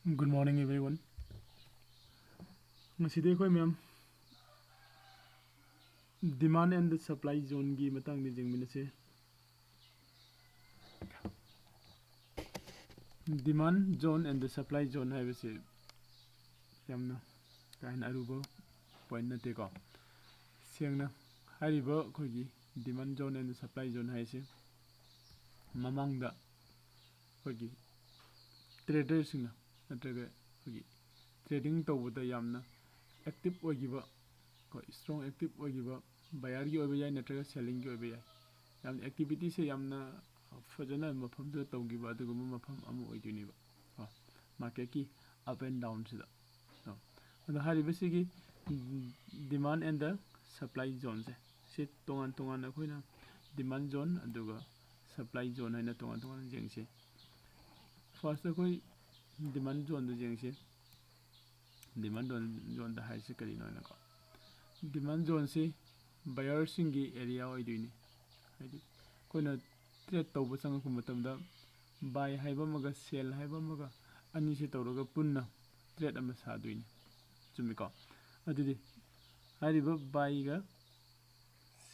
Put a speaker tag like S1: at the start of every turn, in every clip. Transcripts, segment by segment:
S1: Good morning, everyone. Ngasi de khoi ma'am demand and the supply zone gi matang ni jingmina se demand zone and the supply zone hai se yamna kain arubo point na te ko siangna haribo khoi gi demand zone and the supply zone hai se mamang da khoi gi traders sing na natraga khoi gi trading tawda yamna active ogiba ko strong active ogiba buyer gi obe yai natraga selling gi obe yai yam activity se yamna fajana mafam da tawgiba aduguma mafam amu oiduniba market ki up and down sida ada hariba sigi demand and the supply zone se tongan tongan akoina demand zone aduga supply zone haina tongan tongan jengse first akoi demand zone da jengse demand zone da haise kari no na ko demand zone se buyer singi area oiduni haidi koina trade tawba sanga ku matamda buy haiba maga sell haiba maga ani se tawraga punna trade ama saduini chumi ko adudi hariba buy ga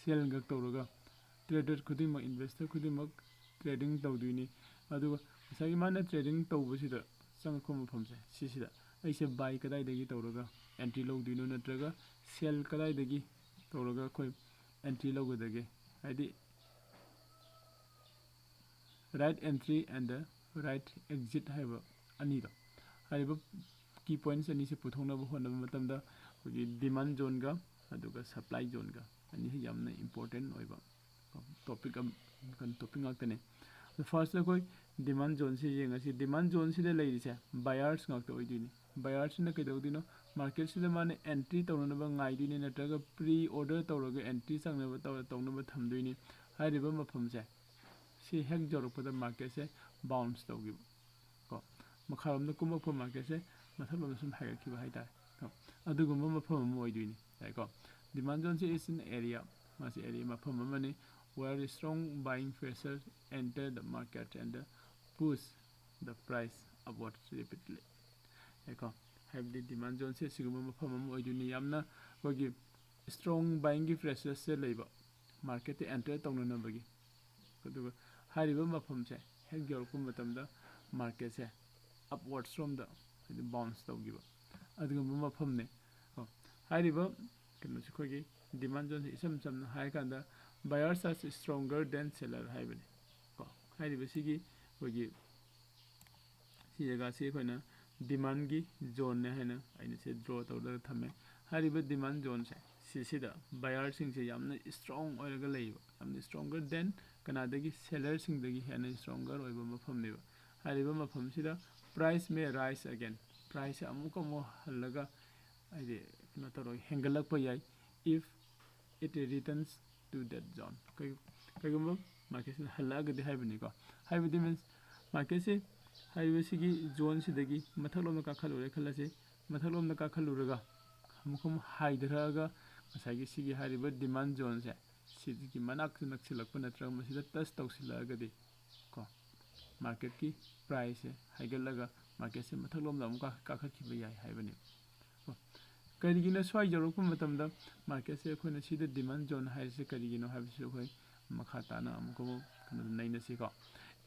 S1: sell ga tawraga trader khudima investor khudima trading tawduini aduga sagi mana trading tawbasida sanga ku mafamse sisida aise buy kadai dagi tawraga entry lowduino natraga sell kadai dagi tawraga koi entry lowgadage haidi right entry and the right exit haiba anida haiba key points ani se puthongna ba hona matamda hogi demand zone ga aduga supply zone ga ani hi yamna important oiba topic kan topic ngakane the first koi demand zone se yenga si demand zone si de leiri se buyers ngakta oidini buyers na kedodino market si de mane entry tawna ba ngai dini natraga pre order tawraga entry sangna ba tawna ba thamduini hariba mafam se si hek jorokpada market se bounce tawgiba ko makharamda kumapha market se mathalom sum hagaki ba haita adugumba mafam mo oiduni ko demand zone is an area masi area mafam mane where strong buying pressure enter the market and push the price upwards repeatedly ko habdi demand zone se siguma mafam mo oiduni yamna kogi strong buying pressure se leiba market enter tawna bagi aduga hariba mafam se hek jorku matamda market se upwards from the bounce tawgiba adugumba mafam ne hariba kanu se khogi demand zone isam samna hai kanda buyers are stronger than seller haibani ko hariba sigi khogi si jaga se khoina demand gi zone ne haina aina se draw tawda thame hariba demand zone se sisida buyer sing se yamna strong oiraga leiba yamna stronger than kanadagi seller sing dagi hena stronger oiba mafam neba hariba mafam sida price may rise again price amuka mo halaga aide na taro hengalak pa yai if it returns to that zone kagum market se halaga de haibani ko haibadi means market se haiba sigi zone sidagi mathalom ka khalure khalase mathalom ka khaluraga amukum haidaraga asagi sigi hariba demand zone se sigi manak naksilak pa natra masida touch tawsilagadi ko market ki price se haigalaga market se mathalom da amuka kakhakiba yai haibani karigina swai jorokpa matamda market se khoina sida demand zone haise karigino habise khoi makhata na amuko kana naina si ko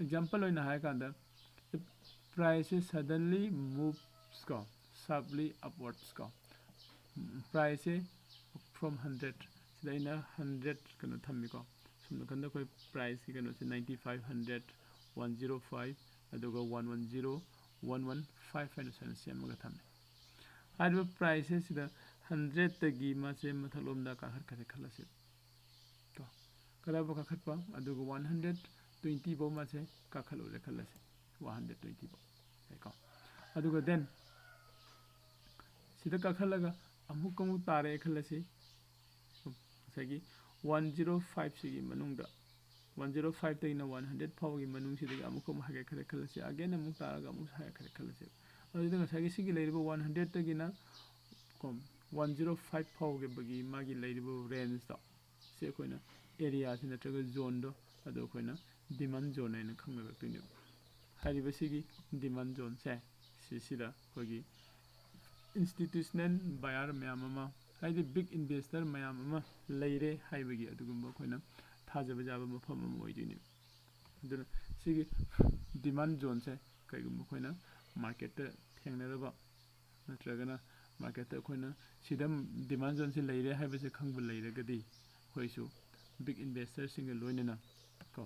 S1: example oina hai kanda price suddenly moves ko sharply upwards ko price from 100 sida ina 100 kana thammi ko sumna kanda koi price ki kana se 95 100 105 aduga 110 115 and so semaga thammi hariba price sida 100 tagi mase mathalom da ka har kare khalase to kada ba ka khatpa aduga 120 bo mase ka khalore khalase 120 bo ko aduga then sida ka khalaga amukamu tare khalase sagi 105 sigi manungda 105 tagina 100 fawgi manung sida amukamu hage khare khalase again amuk taraga amuk hage khare khalase adudanga sagi sigi leiriba 100 tagina kom 105 fawge bagi magi leiriba range to se koina area sina traga zone do ado koina demand zone aina khangna tuinu hariba sigi demand zone se ꯁꯤꯁꯤꯗ ꯑꯩꯈꯣꯏꯒꯤ institutional buyer ꯃꯌꯥꯝ ꯑꯃ ꯍꯥꯏꯗꯤ big investor ꯃꯌꯥꯝ ꯑꯃ ꯂꯩꯔꯦ ꯍꯥꯏꯕꯒꯤ ꯑꯗꯨꯒꯨꯝꯕ ꯑꯩꯈꯣꯏꯅ ꯊꯥꯖꯕ ꯌꯥꯕ ꯃꯐꯝ ꯑꯃ ꯑꯣꯏꯗꯣꯏꯅꯤ ꯑꯗꯨꯅ ꯁꯤꯒꯤ ꯗꯤꯃꯥꯟ ꯖꯣꯟꯁꯦ ꯀꯩꯒꯨꯝꯕ ꯑꯩꯈꯣꯏꯅ ꯃꯥꯔꯀꯦꯠꯇ ꯊꯦꯡꯅꯔꯕ ꯅꯠꯇ꯭ꯔꯒꯅ ꯃꯥꯔꯀꯦꯠꯇ ꯑꯩꯈꯣꯏꯅ ꯁꯤꯗ ꯗꯤꯃꯥꯟ ꯖꯣꯟꯁꯤ ꯂꯩꯔꯦ ꯍꯥꯏꯕꯁꯦ ꯈꯪꯕ ꯂꯩꯔꯒꯗꯤ ꯑꯩꯈꯣꯏꯁꯨ ꯕꯤꯛ ꯏꯟꯚꯦꯁꯇꯔꯁꯤꯡꯒ ꯂꯣꯏꯅꯅ ꯀꯣ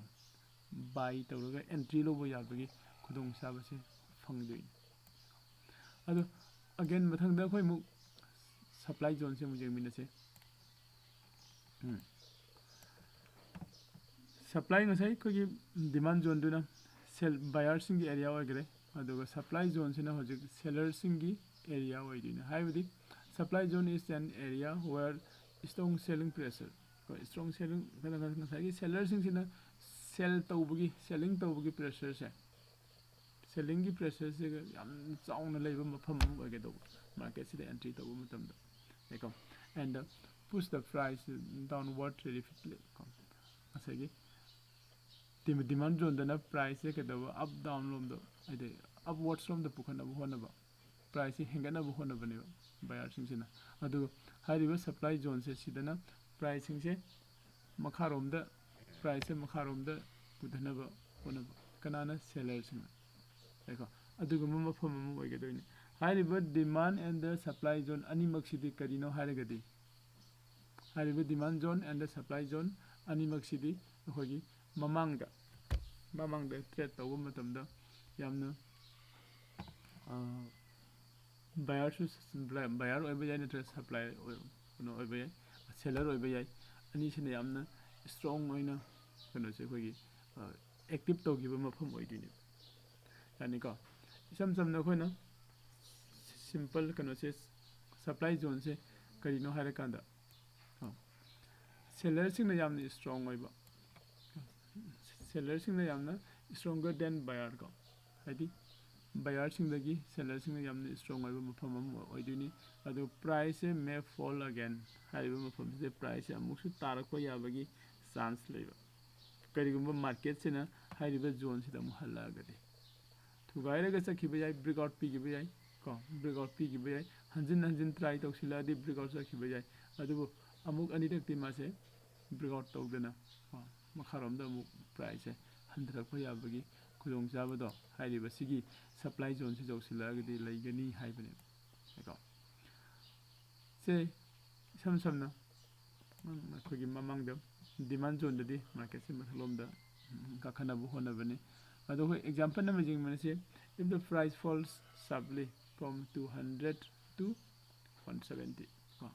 S1: ꯕꯥꯏ ꯇꯧꯔꯒ ꯑꯦꯟꯇ꯭ꯔꯤ ꯂꯧꯕ ꯌꯥꯕꯒꯤ ꯈꯨꯗꯣꯡꯆꯥꯕꯁꯦ ꯐꯪꯗꯣꯏꯅꯤ ꯑꯗꯣ ꯑꯒꯦꯟ ꯃꯊꯪꯗ ꯑꯩꯈꯣꯏ ꯑꯃꯨꯛ ꯁꯄ꯭ꯂꯥꯏ ꯖꯣꯟꯁꯦ ꯑꯃꯨꯛ ꯌꯦꯡꯃꯤꯟꯅꯁꯦ ꯁꯄ꯭ꯂꯥꯏ ꯉꯁꯥꯏ ꯑꯩꯈꯣꯏꯒꯤ ꯗꯤꯃꯥꯟ ꯖꯣꯟꯗꯨꯅ ꯕꯥꯌꯔꯁꯤꯡꯒꯤ ꯑꯦꯔꯤꯌꯥ ꯑꯣꯏꯈꯔꯦ ꯑꯗꯨꯒ ꯁꯄ꯭ꯂꯥꯏ ꯖꯣꯟꯁꯤꯅ ꯍꯧꯖꯤꯛ ꯁꯦꯂꯔꯁꯤꯡꯒꯤ ꯑꯦꯔꯤꯌꯥ ꯑꯣꯏꯗꯣꯏꯅꯤ ꯍꯥꯏꯕꯗꯤ supply zone is an area where strong selling pressure strong selling ꯉꯁꯥꯏꯒꯤ ꯁꯦꯂꯔꯁꯤꯡꯁꯤꯅ ꯁꯦꯂꯤꯡ ꯇꯧꯕꯒꯤ ꯄ꯭ꯔꯦꯁꯔꯁꯦ ꯁꯦꯂꯤꯡꯒꯤ ꯄ꯭ꯔꯦꯁꯔꯁꯤꯒ ꯌꯥꯝ ꯆꯥꯎꯅ ꯂꯩꯕ ꯃꯐꯝ ꯑꯃ ꯑꯣꯏꯒꯗꯧꯕ ꯃꯥꯔꯀꯦꯠꯁꯤꯗ ꯑꯦꯟꯇ꯭ꯔꯤ ꯇꯧꯕ ꯃꯇꯝꯗ ꯀꯣ ꯑꯦꯟ ꯄꯨꯁ ꯗ ꯄ꯭ꯔꯥꯏꯁ ꯗꯥꯎꯟꯋꯥꯔꯗ ꯇꯦꯔꯤꯐꯤꯀꯦꯠꯂꯤ ꯉꯁꯥꯏꯒꯤ ꯗꯤꯃꯥꯟ ꯖꯣꯟꯗꯅ ꯄ꯭ꯔꯥꯏꯁꯁꯦ ꯀꯩꯗꯧꯕ ꯑꯞ ꯗꯥꯎꯟ ꯂꯣꯝꯗ ꯍꯥꯏꯗꯤ ꯑꯞꯋꯥꯔꯗꯁ ꯂꯣꯝꯗ ꯄꯨꯈꯠꯅꯕ ꯍꯣꯠꯅꯕ ꯄ꯭ꯔꯥꯏꯁꯁꯤ ꯍꯦꯟꯒꯠꯅꯕ ꯍꯣꯠꯅꯕꯅꯦꯕ ꯕꯥꯌꯔꯁꯤꯡꯁꯤꯅ ꯑꯗꯨꯒ ꯍꯥꯏꯔꯤꯕ ꯁꯄ꯭ꯂꯥꯏ ꯖꯣꯟꯁꯦ ꯁꯤꯗꯅ ꯄ꯭ꯔꯥꯏꯁꯁꯤꯡꯁꯦ ꯃꯈꯥꯔꯣꯝꯗ ꯄꯨꯊꯅꯕ ꯍꯣꯠꯅꯕ ꯀꯅꯥꯅ ꯁꯦꯂꯔꯁꯤꯡꯅ ꯀꯣ ꯑꯗꯨꯒꯨꯝꯕ ꯃꯐꯝ ꯑꯃ ꯑꯣꯏꯒꯗꯣꯏꯅꯤ ꯍꯥꯏꯔꯤꯕ demand and the supply zone ꯑꯅꯤꯃꯛꯁꯤꯗꯤ ꯀꯔꯤꯅꯣ ꯍꯥꯏꯔꯒꯗꯤ ꯍꯥꯏꯔꯤꯕ demand zone and the supply zone ꯑꯅꯤꯃꯛꯁꯤꯗꯤ ꯑꯩꯈꯣꯏꯒꯤ ꯃꯃꯥꯡꯗ ꯇ꯭ꯔꯦꯠ ꯇꯧꯕ ꯃꯇꯝꯗ ꯌꯥꯝꯅ ꯕꯥꯌꯔ ꯑꯣꯏꯕ ꯌꯥꯏ ꯅꯠꯇ꯭ꯔꯒ ꯁꯄ꯭ꯂꯥꯏ ꯑꯣꯏꯕ ꯌꯥꯏ ꯁꯦꯂꯔ ꯑꯣꯏꯕ ꯌꯥꯏ ꯑꯅꯤꯁꯤꯅ ꯌꯥꯝꯅ ꯏꯁꯇ꯭ꯔꯣꯡ ꯑꯣꯏꯅ ꯀꯩꯅꯣꯁꯦ ꯑꯩꯈꯣꯏꯒꯤ ꯑꯦꯛꯇꯤꯞ ꯇꯧꯈꯤꯕ ꯃꯐꯝ ꯑꯣꯏꯗꯣꯏꯅꯤ ꯌꯥꯅꯤꯀꯣ ꯏꯁꯝ ꯁꯝꯅ ꯑꯩꯈꯣꯏꯅ ꯁꯤꯝꯄꯜ ꯀꯩꯅꯣꯁꯦ ꯁꯄ꯭ꯂꯥꯏ ꯖꯣꯟꯁꯦ ꯀꯔꯤꯅꯣ ꯍꯥꯏꯔꯀꯥꯟꯗ ꯁꯦꯂꯔꯁꯤꯡꯅ ꯌꯥꯝꯅ ꯏꯁꯇ꯭ꯔꯣꯡ ꯑꯣꯏꯕ ꯁꯦꯂꯔꯁꯤꯡꯅ ꯌꯥꯝꯅ ꯏꯁꯇ꯭ꯔꯣꯡꯒꯔ ꯗꯦꯟ ꯕꯥꯌꯔ ꯀꯣ ꯍꯥꯏꯗꯤ ꯕꯥꯌꯔꯁꯤꯡꯗꯒꯤ ꯁꯦꯂꯔꯁꯤꯡꯅ ꯌꯥꯝꯅ ꯏꯁꯇ꯭ꯔꯣꯡ ꯑꯣꯏꯕ ꯃꯐꯝ ꯑꯃ ꯑꯣꯏꯗꯣꯏꯅꯤ ꯑꯗꯨ ꯄ꯭ꯔꯥꯏꯁꯁꯦ ꯃꯦ ꯐꯣꯜ ꯑꯒꯦꯟ ꯍꯥꯏꯔꯤꯕ ꯃꯐꯝꯁꯤꯗ ꯄ꯭ꯔꯥꯏꯁꯁꯦ ꯑꯃꯨꯛꯁꯨ ꯇꯥꯔꯛꯄ ꯌꯥꯕꯒꯤ ꯆꯥꯟꯁ ꯂꯩꯕ ꯀꯔꯤꯒꯨꯝꯕ ꯃꯥꯔꯀꯦꯠꯁꯤꯅ ꯍꯥꯏꯔꯤꯕ ꯖꯣꯟꯁꯤꯗ ꯑꯃꯨꯛ ꯍꯜꯂꯛꯑꯒꯗꯤ ꯊꯨꯒꯥꯏꯔꯒ ꯆꯠꯈꯤꯕ ꯌꯥꯏ ꯕ꯭ꯔꯦꯛ ꯑꯥꯎꯠ ꯄꯤꯈꯤꯕ ꯌꯥꯏ ꯀꯣ ꯕ꯭ꯔꯦꯛ ꯑꯥꯎꯠ ꯄꯤꯈꯤꯕ ꯌꯥꯏ ꯍꯟꯖꯤꯟ ꯇ꯭ꯔꯥꯏ ꯇꯧꯁꯤꯜꯂꯛꯑꯗꯤ ꯕ꯭ꯔꯦꯛ ꯑꯥꯎꯠ ꯆꯠꯈꯤꯕ ꯌꯥꯏ ꯑꯗꯨꯕꯨ ꯑꯃꯨꯛ ꯑꯅꯤꯔꯛꯇꯤ ꯃꯥꯁꯦ ꯕ꯭ꯔꯦꯛ ꯑꯥꯎꯠ ꯇꯧꯗꯅ ꯃꯈꯥꯔꯣꯝꯗ ꯑꯃꯨꯛ ꯄ꯭ꯔꯥꯏꯁꯁꯦ ꯍꯟꯊꯔꯛꯄ ꯌꯥꯕꯒꯤ ꯈꯨꯗꯣꯡꯆꯥꯕꯗꯣ ꯍꯥꯏꯔꯤꯕ ꯁꯤꯒꯤ ꯁꯄ꯭ꯂꯥꯏ ꯖꯣꯟꯁꯤ ꯌꯧꯁꯤꯜꯂꯛꯑꯒꯗꯤ ꯂꯩꯒꯅꯤ ꯍꯥꯏꯕꯅꯦꯕ ꯀꯣ ꯁꯦ ꯏꯁꯝ ꯁꯝꯅ ꯑꯩꯈꯣꯏꯒꯤ ꯃꯃꯥꯡꯗ ꯗꯤꯃꯥꯟ ꯖꯣꯟꯗꯗꯤ ꯃꯥꯔꯀꯦꯠꯁꯦ ꯃꯊꯛꯂꯣꯝꯗ ꯀꯥꯈꯠꯅꯕ ꯍꯣꯠꯅꯕꯅꯤ ꯑꯗꯣ ꯑꯩꯈꯣꯏ ꯑꯦꯛꯖꯥꯝꯄꯜ ꯑꯃ ꯌꯦꯡꯕꯅꯁꯦ ꯏꯐ ꯗ ꯄ꯭ꯔꯥꯏꯁ ꯐꯣꯜꯁ ꯁꯥꯔꯞꯂꯤ ꯐ꯭ꯔꯣꯝ 200 to 170 ꯀꯣ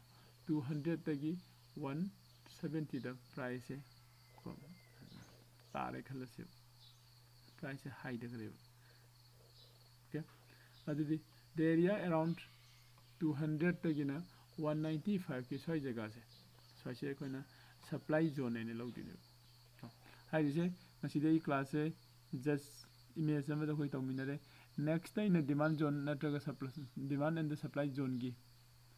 S1: 200ꯇꯒꯤ 170ꯗ ꯄ꯭ꯔꯥꯏꯁꯁꯦ ꯇꯥꯔꯦ ꯈꯜꯂꯁꯦ ꯄ꯭ꯔꯥꯏꯁꯁꯦ ꯍꯥꯏꯊꯈ꯭ꯔꯦꯕ ꯑꯣꯀꯦ ꯑꯗꯨꯗꯤ ꯗ ꯑꯦꯔꯤꯌా ꯑꯦꯔꯥꯎꯟ 200ꯇꯒꯤꯅ 195ꯀꯤ ꯁ꯭ꯋꯥꯏ ꯖꯒꯥꯁꯦ ꯁ꯭ꯋꯥꯏꯁꯦ ꯑꯩꯈꯣꯏꯅ ꯁꯄ꯭ꯂꯥꯏ ꯖꯣꯟ ꯍꯥꯏꯅ ꯂꯧꯗꯣꯏꯅꯦꯕ ꯍꯥꯏꯔꯤꯁꯦ ꯉꯁꯤꯗꯤ ꯑꯩ ꯀ꯭ꯂꯥꯁꯁꯦ ꯖꯁ ꯏꯃꯦꯖ ꯑꯃꯗ ꯑꯩꯈꯣꯏ ꯇꯧꯃꯤꯟꯅꯔꯦ ꯅꯦꯛꯁꯇ ꯑꯩꯅ ꯗꯤꯃꯥꯟ ꯖꯣꯟ ꯅꯠꯇ꯭ꯔꯒ ꯗꯤꯃꯥꯟ ꯑꯦꯟ ꯗ ꯁꯄ꯭ꯂꯥꯏ ꯖꯣꯟꯒꯤ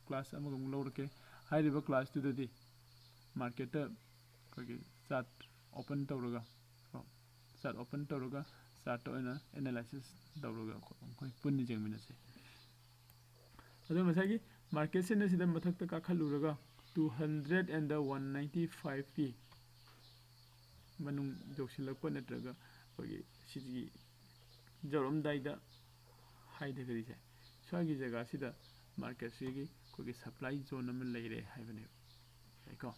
S1: ꯀ꯭ꯂꯥꯁ ꯑꯃꯒ ꯑꯃꯨꯛ ꯂꯧꯔꯛꯀꯦ ꯍꯥꯏꯔꯤꯕ ꯀ꯭ꯂꯥꯁꯇꯨꯗꯗꯤ ꯃꯥꯔꯀꯦꯠꯇ ꯑꯩꯈꯣꯏꯒꯤ ꯆꯥꯔꯠ ꯑꯣꯄꯟ ꯇꯧꯔꯒ ꯆꯥꯔꯠꯇ ꯑꯣꯏꯅ ꯑꯦꯅꯥꯂꯥꯏꯁꯤꯁ ꯇꯧꯔꯒ ꯑꯩꯈꯣꯏ ꯄꯨꯟꯅ ꯌꯦꯡꯃꯤꯟꯅꯁꯦ ꯑꯗꯣ ꯉꯁꯥꯏꯒꯤ ꯃꯥꯔꯀꯦꯠꯁꯤꯅ ꯁꯤꯗ ꯃꯊꯛꯇ ꯀꯥꯈꯠꯂꯨꯔꯒ 200 and 195ꯀꯤ ꯃꯅꯨꯡ ꯌꯧꯁꯤꯜꯂꯛꯄ ꯅꯠꯇ꯭ꯔꯒ ꯑꯩꯈꯣꯏꯒꯤ ꯁꯤꯒꯤ ꯌꯧꯔꯝꯗꯥꯏꯗ ꯍꯥꯏꯊꯈ꯭ꯔꯤꯁꯦ ꯁ꯭ꯋꯥꯏꯒꯤ ꯖꯒꯥꯁꯤꯗ ꯃꯥꯔꯀꯦꯠꯁꯤꯒꯤ ꯑꯩꯈꯣꯏꯒꯤ ꯁꯄ꯭ꯂꯥꯏ ꯖꯣꯟ ꯑꯃ ꯂꯩꯔꯦ ꯍꯥꯏꯕꯅꯦꯕ ꯀꯣ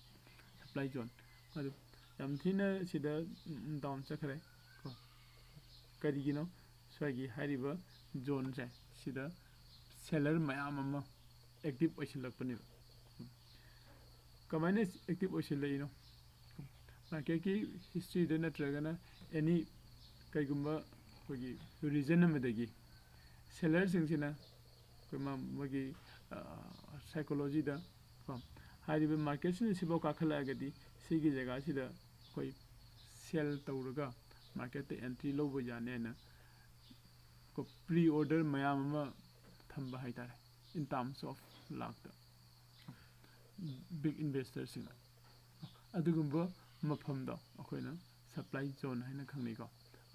S1: ꯁꯄ꯭ꯂꯥꯏ ꯖꯣꯟ ꯑꯗꯨ ꯌꯥꯝ ꯊꯤꯅ ꯁꯤꯗ ꯗꯥꯎꯟ ꯆꯠꯈ꯭ꯔꯦ ꯀꯣ ꯀꯔꯤꯒꯤꯅꯣ ꯁ꯭ꯋꯥꯏꯒꯤ ꯍꯥꯏꯔꯤꯕ ꯖꯣꯟꯁꯦ ꯁꯤꯗ ꯁꯦꯂꯔ ꯃꯌꯥꯝ ꯑꯃ ꯑꯦꯛꯇꯤꯞ ꯑꯣꯏꯁꯤꯜꯂꯛꯄꯅꯦꯕ ꯀꯃꯥꯏꯅ ꯑꯦꯛꯇꯤꯞ ꯑꯣꯏꯁꯤꯜꯂꯛꯏꯅꯣ ꯃꯥꯔꯀꯦꯠꯀꯤ ꯍꯤꯁꯇ꯭ꯔꯤꯗ ꯅꯠꯇ꯭ꯔꯒꯅ ꯑꯦꯅꯤ ꯀꯩꯒꯨꯝꯕ ꯑꯩꯈꯣꯏꯒꯤ ꯔꯤꯖꯟ ꯑꯃꯗꯒꯤ ꯁꯦꯂꯔꯁꯤꯡꯁꯤꯅ ꯑꯩꯈꯣই ꯃꯣꯏꯒꯤ ꯁꯥꯏꯀꯣꯂꯣꯖꯤꯗ ꯀꯣ ꯍꯥꯏꯔꯤꯕ ꯃꯥꯔꯀꯦꯠꯁꯤꯅ ꯁꯤꯐꯥꯎ ꯀꯥꯈꯠꯂꯛꯑꯒꯗꯤ ꯁꯤꯒꯤ ꯖꯒꯥꯁꯤꯗ ꯑꯩꯈꯣꯏ ꯁꯦꯜ ꯇꯧꯔꯒ ꯃꯥꯔꯀꯦꯠꯇ ꯑꯦꯟꯇ꯭ꯔꯤ ꯂꯧꯕ ꯌꯥꯅꯤ ꯍꯥꯏꯅ ꯄ꯭ꯔꯤ ꯑꯣꯔꯗꯔ ꯃꯌꯥꯝ ꯑꯃ ꯊꯝꯕ ꯍꯥꯏꯇꯥꯔꯦ ꯏꯟ ꯇꯥꯔꯝꯁ ꯑꯣꯐ ꯂꯥꯛꯇ ꯕꯤꯛ ꯏꯟꯚꯦꯁꯇꯔꯁꯤꯡꯅ ꯑꯗꯨꯒꯨꯝꯕ ꯃꯐꯝꯗꯣ ꯑꯩꯈꯣꯏꯅ ꯁꯄ꯭ꯂꯥꯏ ꯖꯣꯟ ꯍꯥꯏꯅ ꯈꯪꯅꯩꯀꯣ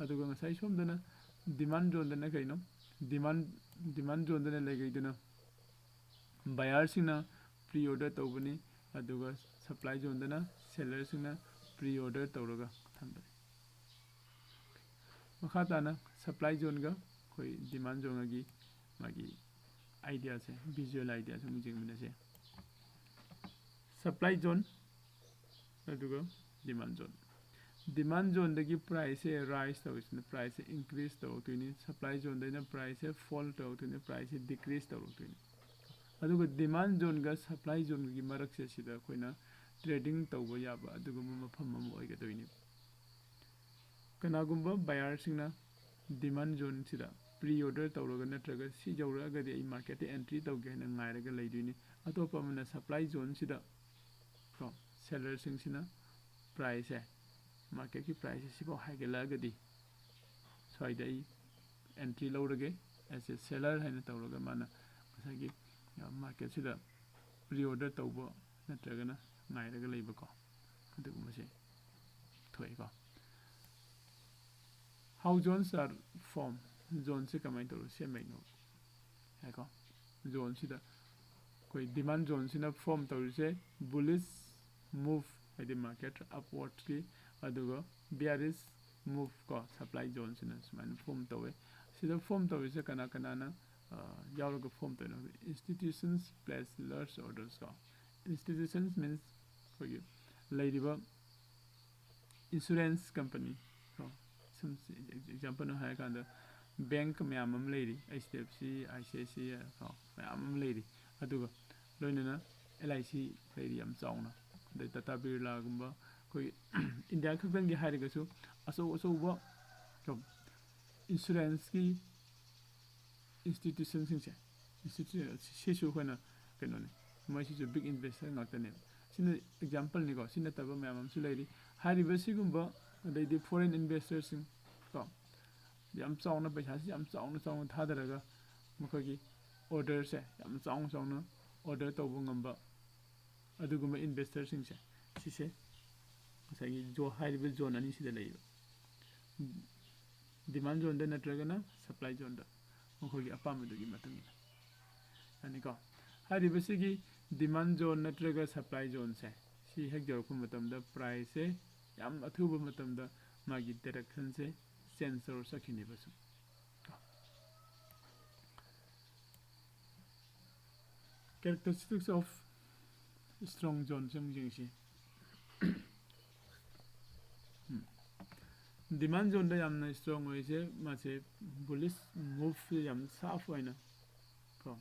S1: ꯑꯗꯨꯒ ꯉꯁꯥꯏ ꯁꯣꯝꯗꯅ ꯗꯤꯃꯥꯟ ꯖꯣꯟꯗꯅ ꯀꯩꯅꯣ ꯗꯤꯃꯥꯟ ꯖꯣꯟꯗꯅ ꯂꯩꯒꯩꯗꯨꯅ ꯕꯥꯌꯔꯁꯤꯡꯅ ꯄ꯭ꯔꯤ ꯑꯣꯔꯗꯔ ꯇꯧꯕꯅꯤ ꯑꯗꯨꯒ ꯁꯄ꯭ꯂꯥꯏ ꯖꯣꯟꯗꯅ ꯁꯦꯂꯔꯁꯤꯡꯅ ꯄ꯭ꯔꯤ ꯑꯣꯔꯗꯔ ꯇꯧꯔꯒ ꯊꯝꯕꯅꯤ ꯃꯈꯥ ꯇꯥꯅ ꯁꯄ꯭ꯂꯥꯏ ꯖꯣꯟꯒ ꯑꯩꯈꯣꯏ ꯗꯤꯃꯥꯟ ꯖꯣꯟꯒꯤ ꯃꯥꯒꯤ आइडियासे विजुअल आइडियासे मुझे सप्लाई जोन डिमांड जोन दगी प्राइस से राइज तौर प्राइस से इंक्रीज तौर सप्लाई जोन देना प्राइस से फॉल तौर प्राइस से डिक्रीज तौर डिमांड जोन का सप्लाई जोन की मरक से अखोना ट्रेडिंग तौब याब मफम होगदोनी कनागुंबा बायर सिंगना डिमांड जोन सिदा प्री ऑर्डर तौरग नत्रग सी जौरगदि आई मार्केट एंट्री तौगे न ngairag leiduni atop amana supply zone sida ko seller singsina price है market की price सिबो हाइगलागदि स्वाइदा आई एंट्री लौरगे एज ए सेलर है तौरग माना मसागी मार्केट सिदा प्री ऑर्डर तौबो नत्रगना ngairag leibको अदुगुमसे थोइको how zones are formed zone से कमाई तौर से मैनो है को जोन से कोई डिमांड जोन से ना फॉर्म तौर से बुलिश मूव है द मार्केट अपवर्ड की अदुगो बियरिश मूव को सप्लाई जोन से ना समान फॉर्म तौर से फॉर्म तौर से कना कना ना यार को फॉर्म तौर इंस्टीट्यूशंस प्लेस लार्ज ऑर्डर्स को इंस्टीट्यूशंस मीन्स कोई लाइरिबा इंश्योरेंस कंपनी को सम एग्जांपल है कांदा बैंक मैम लेरी HDFC ICIC मैम लेरी लोनना LIC लेरी चाउना टाटा बिरलागुब कोई इंडिया खी है अचौ अचौब इंश्योरेंस की इंस्टीट्यूशन अखोना कहोने मैं बिग इन्वेस्टर ngakne एग्जांपल निको नतब मैम लेरी फॉरेन इन्वेस्टर्स को याम चाउना पैसा से याम चाउना थादरगा मखगी ऑर्डर से याम चाउना ऑर्डर तौब ngamba अदुगुम इन्वेस्टर सिंसे सिसे मसागी जो हाइरिबे जोन अनि सिदा लेयो डिमांड जोन द नत्रगना सप्लाई जोन द मखगी अपामदुगी मतंगी अनि को हाइरिबे सिगी डिमांड जोन नत्रगा सप्लाई जोन से सी हेक जरखु मतम द प्राइस से याम अथुब मतम द मागी डायरेक्शन से सेंसर सखिनी बसु characteristics of strong zone jingsi demand zone da yamna strong hoise mase bullish move yam saaf hoina ko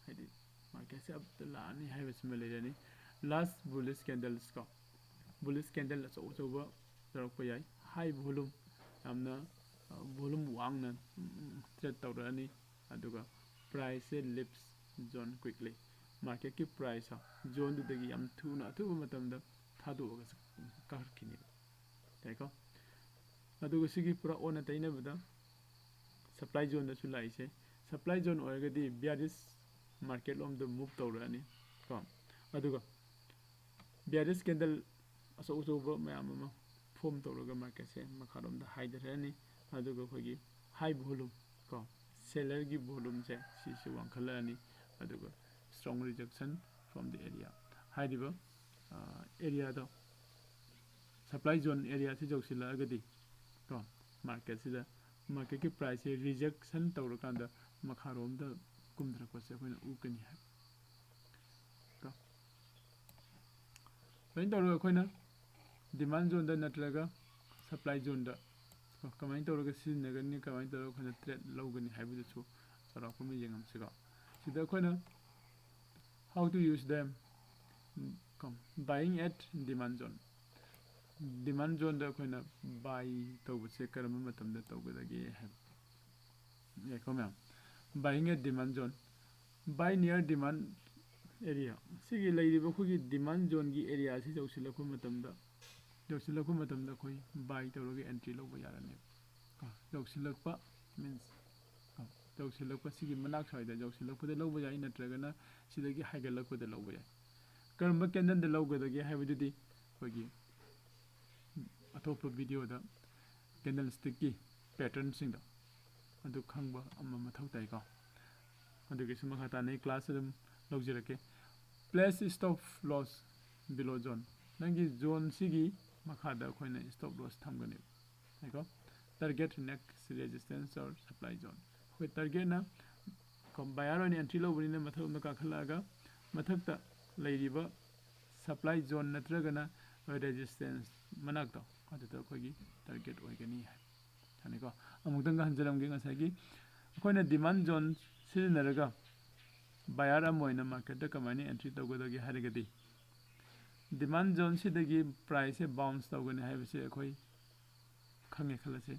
S1: hadi market se ab lani haibes melerani last bullish candles ko bullish candle so ba darok yai high volume yamna volume wangna trade tawrani aduga price lips zone quickly market की price zone दुदगी यम थुना थुब मतमदा थादोगा कारखिनि ताइको अदुगा सिगी पुरा ओना तैना बदा supply zone दसु लाइसे supply zone ओरगदी bearish market लोम द मूव तौरani को अदुगा बियरिश कैंडल असो उसोब मयाम म फॉर्म तौरगा मार्केट से मखारोम द हाइदरनी अदुगा खोगी हाई वॉल्यूम को सेलर की वॉल्यूम से सिसु वांखलानी अदुगा strong rejection from the area हाइदिबा एरिया दो सप्लाई जोन एरिया से जौसिला अगदी तो मार्केट से मार्केट की प्राइस से रिजेक्शन तौरकांदा मखारोम द कुमद्रकसे अखोना उकनी है तो वैन तौर अखोना डिमांड जोन द नत्रगा सप्लाई जोन द कमाइन तौरगा सिजनगनी कमाइन तौर अखोना ट्रेड लौगनी हाइबुदसु चराखुम येंगमसिगा सिदा अखोना how to use them buying at demand zone da koina buy tawbse karam matam da tawgadagi hai ye komam buying at demand zone buy near demand area sigi leiriba khogi demand zone gi area si jausilakhu matam da koi buy tawragi entry loba yarane jausilakpa means जौसिलकपा सिगी मनाक साइदा जौसिलकपदा लौबा याई नत्रगना सिदगी हाइगलकपदा लौबा याई करम candle the लौगदगी हाइबदुदी खोगी Atop video दा candle stick की pattern सिंग दा ꯑꯗꯨ ꯈꯪꯕ ꯑꯃ ꯃꯊꯧ ꯇꯥꯏꯀꯣ ꯑꯗꯨꯒꯤꯁꯨ ꯃꯈꯥ ꯇꯥꯅ ꯀ꯭ꯂꯥꯁ ꯑꯗꯨꯝ ꯂꯧꯖꯔꯛꯀꯦ place stop loss below zone ꯅꯪꯒꯤ ꯖꯣꯟꯁꯤꯒꯤ ꯃꯈꯥꯗ ꯑꯩꯈꯣꯏꯅ ꯁ꯭ꯇꯣꯞ ꯂꯣꯁ ꯊꯝꯒꯅꯤ ꯀꯣ target next resistance or supply zone ꯑꯩꯈꯣꯏ ꯇꯥꯔꯒꯦꯠꯅ ꯕꯥꯌꯔ ꯑꯣꯏꯅ ꯑꯦꯟꯇ꯭ꯔꯤ ꯂꯧꯕꯅꯤꯅ ꯃꯊꯛꯂꯣꯝꯗ ꯀꯥꯈꯠꯂꯛꯑꯒ ꯃꯊꯛꯇ ꯂꯩꯔꯤꯕ ꯁꯄ꯭ꯂꯥꯏ ꯖꯣꯟ ꯅꯠꯇ꯭ꯔꯒꯅ ꯔꯦꯖꯤꯁꯇꯦꯟꯁ ꯃꯅꯥꯛꯇ ꯑꯗꯨꯗ ꯑꯩꯈꯣꯏꯒꯤ ꯇꯥꯔꯒꯦꯠ ꯑꯣꯏꯒꯅꯤ ꯍꯥꯏꯕꯅꯤꯀꯣ ꯑꯃꯨꯛꯇꯪꯒ ꯍꯟꯖꯔꯝꯒꯦ ꯉꯁꯥꯏꯒꯤ ꯑꯩꯈꯣꯏꯅ ꯗꯤꯃꯥꯟ ꯖꯣꯟ ꯁꯤꯖꯤꯟꯅꯔꯒ ꯕꯥꯌꯔ ꯑꯃ ꯑꯣꯏꯅ ꯃꯥꯔꯀꯦꯠꯇ ꯀꯃꯥꯏꯅ ꯑꯦꯟꯇ꯭ꯔꯤ ꯇꯧꯒꯗꯒꯦ ꯍꯥꯏꯔꯒꯗꯤ ꯗꯤꯃꯥꯟ ꯖꯣꯟꯁꯤꯗꯒꯤ ꯄ꯭ꯔꯥꯏꯁꯁꯦ ꯕꯥꯎꯟꯁ ꯇꯧꯒꯅꯤ ꯍꯥꯏꯕꯁꯦ ꯑꯩꯈꯣꯏ ꯈꯪꯉꯦ ꯈꯜꯂꯁꯤ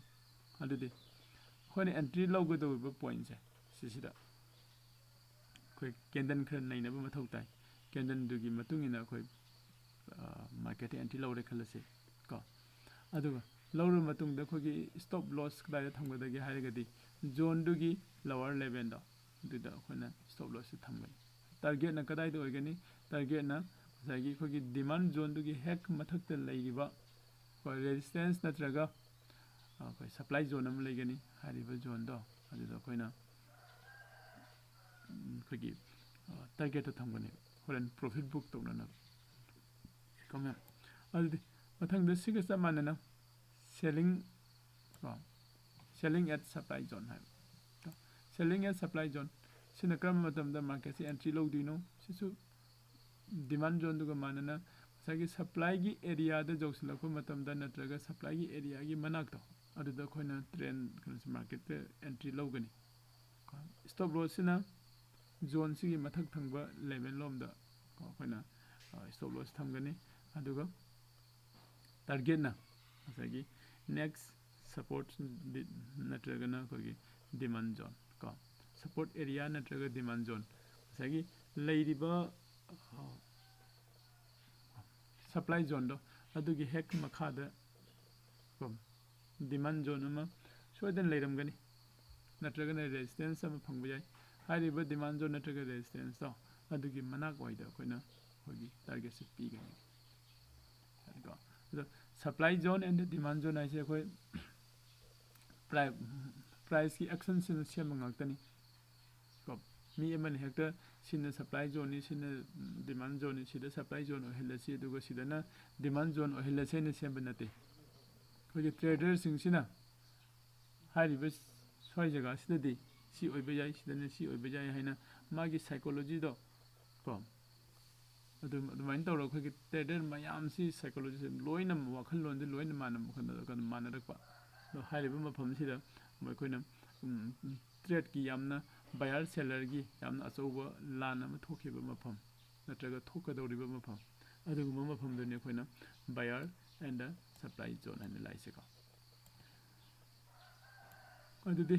S1: ꯑꯗꯨꯗꯤ ꯑꯩꯈꯣꯏꯅ ꯑꯦꯟꯇ꯭री ꯂꯧꯒꯗꯧꯔꯤꯕ ꯄꯣꯏꯟꯠꯁꯦ ꯁꯤꯁꯤꯗ ꯑꯩꯈꯣꯏ ꯀꯦꯟꯗꯜ ꯈꯔ ꯅꯩꯅꯕ ꯃꯊꯧ ꯇꯥꯏ ꯀꯦꯟꯗꯜꯗꯨꯒꯤ ꯃꯇꯨꯡ ꯏꯟꯅ ꯑꯩꯈꯣꯏ ꯃꯥꯔꯀꯦꯠꯇ ꯑꯦꯟꯇ꯭री ꯂꯧꯔꯦ ꯈꯜꯂꯁꯤ ꯀꯣ ꯑꯗꯨꯒ ꯂꯧꯔꯕ ꯃꯇꯨꯡꯗ ꯑꯩꯈꯣꯏꯒꯤ ꯁ꯭ꯇꯣꯞ ꯂꯣꯁ ꯀꯗꯥꯏꯗ ꯊꯝꯒꯗꯒꯦ ꯍꯥꯏꯔꯒꯗꯤ ꯖꯣꯟꯗꯨꯒꯤ ꯂꯋꯔ ꯂꯦꯚꯦꯜꯗꯣ ꯑꯗꯨꯗ ꯑꯩꯈꯣꯏꯅ ꯁ꯭ꯇꯣꯞ ꯂꯣꯁꯁꯦ ꯊꯝꯒꯅꯤ ꯇꯥꯔꯒꯦꯠꯅ ꯀꯗꯥꯏꯗ ꯑꯣꯏꯒꯅꯤ ꯇꯥꯔꯒꯦꯠꯅ ꯉꯁꯥꯏꯒꯤ ꯑꯩꯈꯣꯏꯒꯤ ꯗꯤꯃꯥꯟ ꯖꯣꯟꯗꯨꯒꯤ ꯍꯦꯛ ꯃꯊꯛꯇ ꯂꯩꯔꯤꯕ ꯔꯦꯖꯤꯁꯇꯦꯟꯁ ꯅꯠꯇ꯭ꯔꯒ ꯑꯩꯈꯣꯏ ꯁꯄ꯭ꯂꯥꯏ ꯖꯣꯟ ꯑꯃ ꯂꯩꯒꯅꯤ ꯍꯥꯏꯔꯤꯕ ꯖꯣꯟꯗꯣ ꯑꯗꯨꯗ ꯑꯩꯈꯣꯏꯅ ꯑꯩꯈꯣꯏꯒꯤ ꯇꯥꯔꯒꯦꯠꯇ ꯊꯝꯒꯅꯤ ꯍꯣꯔꯦꯟ ꯄ꯭ꯔꯣꯐꯤꯠ ꯕꯨꯛ ꯇꯧꯅꯅꯕ ꯀꯃꯥꯏ ꯑꯗꯨꯗꯤ ꯃꯊꯪꯗ ꯁꯤꯒ ꯆꯞ ꯃꯥꯟꯅꯅ selling selling at supply zone ꯍꯥꯏꯕ ꯁꯦꯂꯤꯡ ꯑꯦꯠ ꯁꯄ꯭ꯂꯥꯏ ꯖꯣꯟ ꯁꯤꯅ ꯀꯔꯝꯕ ꯃꯇꯝꯗ ꯃꯥꯔꯀꯦꯠꯁꯦ ꯑꯦꯟꯇ꯭री ꯂꯧꯗꯣꯏꯅꯣ ꯁꯤꯁꯨ ꯗꯤꯃꯥꯟ ꯖꯣꯟꯗꯨꯒ ꯃꯥꯟꯅꯅ ꯉꯁꯥꯏꯒꯤ ꯁꯄ꯭ꯂꯥꯏꯒꯤ ꯑꯦꯔꯤꯌꯥꯗ ꯌꯧꯁꯤꯜꯂꯛꯄ ꯃꯇꯝꯗ ꯅꯠꯇ꯭ꯔꯒ ꯁꯄ꯭ꯂꯥꯏꯒꯤ ꯑꯦꯔꯤꯌꯥꯒꯤ ꯃꯅꯥꯛꯇ ꯑꯗꯨꯗ ꯑꯩꯈꯣꯏꯅ ꯇ꯭ꯔꯦꯟ ꯃꯥꯔꯀꯦꯠꯇ ꯑꯦꯟꯇ꯭री ꯂꯧꯒꯅꯤ ꯁ꯭ꯇꯣꯞ ꯂꯣꯁꯁꯤꯅ ꯖꯣꯟꯁꯤꯒꯤ ꯃꯊꯛ ꯊꯪꯕ ꯂꯦꯚꯦꯜ ꯂꯣꯝꯗ ꯑꯩꯈꯣꯏꯅ ꯁ꯭ꯇꯣꯞ ꯂꯣꯁ ꯊꯝꯒꯅꯤ ꯑꯗꯨꯒ ꯇꯥꯔꯒꯦꯠꯅ ꯉꯁꯥꯏꯒꯤ ꯅꯦꯛꯁ ꯁꯄꯣꯔꯠ ꯅꯠꯇ꯭ꯔꯒꯅ ꯑꯩꯈꯣꯏꯒꯤ ꯗꯤꯃꯥꯟ ꯖꯣꯟ ꯀꯣ ꯁꯄꯣꯔꯠ ꯑꯦꯔꯤꯌా ꯅꯠꯇ꯭ꯔꯒ ꯗꯤꯃꯥꯟ ꯖꯣꯟ ꯉꯁꯥꯏꯒꯤ ꯂꯩꯔꯤꯕ ꯁꯄ꯭ꯂꯥꯏ ꯖꯣꯟꯗꯣ ꯑꯗꯨꯒꯤ ꯍꯦꯛ ꯃꯈꯥꯗ ꯗꯤꯃꯥꯟ ꯖꯣꯟ ꯑꯃ ꯁꯣꯏꯗꯅ ꯂꯩꯔꯝꯒꯅꯤ ꯅꯠꯇ꯭ꯔꯒꯅ ꯔꯦꯖꯤꯁꯇꯦꯟꯁ ꯑꯃ ꯐꯪꯕ ꯌꯥꯏ ꯍꯥꯏꯔꯤꯕ ꯗꯤꯃꯥꯟ ꯖꯣꯟ ꯅꯠꯇ꯭ꯔꯒ ꯔꯦꯖꯤꯁꯇꯦꯟꯁꯇꯣ ꯑꯗꯨꯒꯤ ꯃꯅꯥꯛꯋꯥꯏꯗ ꯑꯩꯈꯣꯏꯅ ꯑꯩꯈꯣꯏꯒꯤ ꯇꯥꯔꯒꯦꯠꯁꯦ ꯄꯤꯒꯅꯤ ꯀꯣ ꯑꯗꯣ supply zone and demand zone ꯍꯥꯏꯁꯦ ꯑꯩꯈꯣꯏ ꯄ꯭ꯔꯥꯏꯁꯀꯤ ꯑꯦꯛꯁꯟꯁꯤꯅ ꯁꯦꯝꯕ ꯉꯥꯛꯇꯅꯤ ꯀꯣ ꯃꯤ ꯑꯃꯅ ꯍꯦꯛꯇ ꯁꯤꯅ ꯁꯄ꯭ꯂꯥꯏ ꯖꯣꯟꯅꯤ ꯁꯤꯅ ꯗꯤꯃꯥꯟ ꯖꯣꯟꯅꯤ ꯁꯤꯗ ꯁꯄ꯭ꯂꯥꯏ ꯖꯣꯟ ꯑꯣꯏꯍꯜꯂꯁꯤ ꯑꯗꯨꯒ ꯁꯤꯗꯅ ꯗꯤꯃꯥꯟ ꯖꯣꯟ ꯑꯣꯏꯍꯜꯂꯁꯤ ꯍꯥꯏꯅ ꯁꯦꯝꯕ ꯅꯠꯇꯦ ꯑꯩꯈꯣꯏꯒꯤ ꯇ꯭ꯔꯦꯗꯔꯁꯤꯡꯁꯤꯅ ꯍꯥꯏꯔꯤꯕ ꯁ꯭ꯋꯥꯏ ꯖꯒꯥꯁꯤꯗꯗꯤ ꯁꯤ ꯑꯣꯏꯕ ꯌꯥꯏ ꯁꯤꯗꯅ ꯁꯤ ꯑꯣꯏꯕ ꯌꯥꯏ ꯍꯥꯏꯅ ꯃꯥꯒꯤ ꯁꯥꯏꯀꯣꯂꯣꯖꯤꯗꯣ ꯀꯣ ꯑꯗꯨꯃꯥꯏꯅ ꯇꯧꯔꯒ ꯑꯩꯈꯣꯏꯒꯤ ꯇ꯭ꯔꯦꯗꯔ ꯃꯌꯥꯝꯁꯤ ꯁꯥꯏꯀꯣꯂꯣꯖꯤꯁꯦ ꯂꯣꯏꯅ ꯋꯥꯈꯜꯂꯣꯟꯁꯦ ꯂꯣꯏꯅ ꯃꯥꯟꯅꯔꯛꯄ ꯑꯗꯣ ꯍꯥꯏꯔꯤꯕ ꯃꯐꯝꯁꯤꯗ ꯑꯩꯈꯣꯏꯅ ꯇ꯭ꯔꯦꯗꯀꯤ ꯌꯥꯝꯅ ꯕꯥꯌꯔ ꯁꯦꯂꯔꯒꯤ ꯌꯥꯝꯅ ꯑꯆꯧꯕ ꯂꯥꯟ ꯑꯃ ꯊꯣꯛꯈꯤꯕ ꯃꯐꯝ ꯅꯠꯇ꯭ꯔꯒ ꯊꯣꯛꯀꯗꯧꯔꯤꯕ ꯃꯐꯝ ꯑꯗꯨꯒꯨꯝꯕ ꯃꯐꯝꯗꯨꯅꯤ ꯑꯩꯈꯣꯏꯅ buyer and the supply zone ꯍꯥꯏꯅ ꯂꯥꯛꯏꯁꯦꯀꯣ ꯑꯗꯨꯗꯤ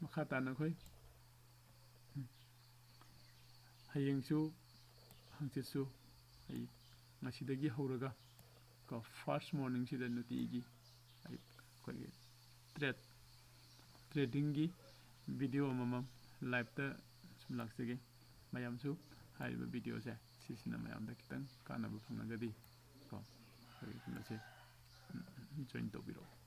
S1: ꯃꯈꯥ ꯇꯥꯅ ꯑꯩꯈꯣই ꯍꯌꯦꯡꯁꯨ ꯍꯪꯆꯤꯠꯁꯨ ꯑꯩ ꯉꯁꯤꯗꯒꯤ ꯍꯧꯔꯒ ꯀꯣ ꯐꯥꯔꯁ ꯃꯣꯔꯅꯤꯡꯁꯤꯗ ꯅꯨꯡꯇꯤꯒꯤ ꯑꯩꯈꯣꯏꯒꯤ ꯇ꯭ꯔꯦꯗꯤꯡꯒꯤ ꯚꯤꯗꯤꯑꯣ ꯑꯃꯃꯝ ꯂꯥꯏꯚꯇ ꯁꯨꯝ ꯂꯥꯛꯆꯒꯦ ꯃꯌꯥꯝꯁꯨ ꯍꯥꯏꯔꯤꯕ ꯚꯤꯗꯤꯑꯣꯁꯦ ꯁꯤꯁꯤꯅ ꯃꯌꯥꯝꯗ ꯈꯤꯇꯪ ꯀꯥꯟꯅꯕ ꯐꯪꯂꯒꯗꯤ ꯀꯣ ꯑꯩꯈꯣꯏꯒꯤ ꯀꯩꯅꯣꯁꯦ ꯖꯣꯏꯟ ꯇꯧꯕꯤꯔꯛꯑꯣ